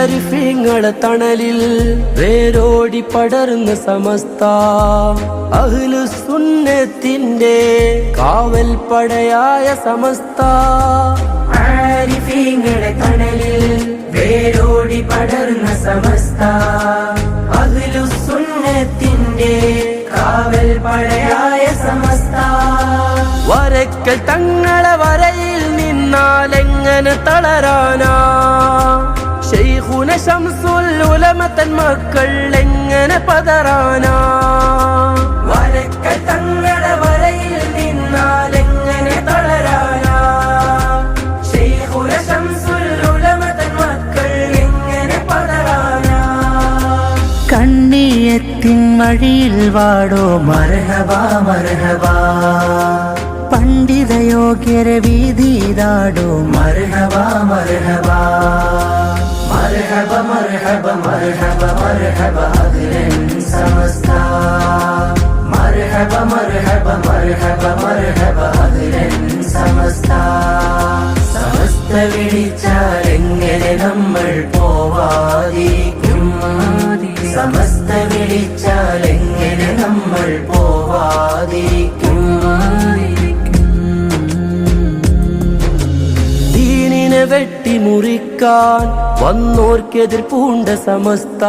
ആരിഫീങ്ങളെ തണലിൽ വേരോടി പടർന്ന സമസ്ത അഹ്ലുസുന്നത്തിന്റെ കാവൽ പടയായ സമസ്ത ആരിഫീങ്ങളെ തണലിൽ വേരോടി പടർന്ന സമസ്ത അഹ്ലുസുന്നത്തിന്റെ കാവൽ പടയായ സമസ്ത വരക്കൽ തങ്ങളെ വരയിൽ നിന്നാലെങ്ങനെ തളരാനാ ശൈഖുന ശംസുൽ ഉലമ തൻ മക്കൾ എങ്ങനെ പതറാനാ വരക്കൽ തങ്ങളെ വരയിൽ നിന്നാലെങ്ങനെ തളരാനാ ശൈഖുന ശംസുൽ ഉലമ തൻ മക്കൾ എങ്ങനെ പതറാനാ കണ്ണിയത്തിൻ വഴിയിൽ വാടോ മർഹബാ മർഹബാ പണ്ഡിതയോഗ്യരെ വീതിയിലാടോ മർഹബാ മർഹബാ മർഹബ മർഹബ മർഹബ മർഹബ അഖിലൻ സമസ്ത മർഹബ മർഹബ മർഹബ മർഹബ അഖിലൻ സമസ്ത സമസ്ത വിളിച്ചാൽ എങ്ങനെ നമ്മൾ പോവാതിരിക്കും സമസ്ത വിളിച്ചാൽ എങ്ങനെ നമ്മൾ പോവാതിരിക്കും ദീനിനെ വെട്ടിമുറിക്കാൻ വന്നോർക്കെതിർ പൂണ്ട സമസ്ത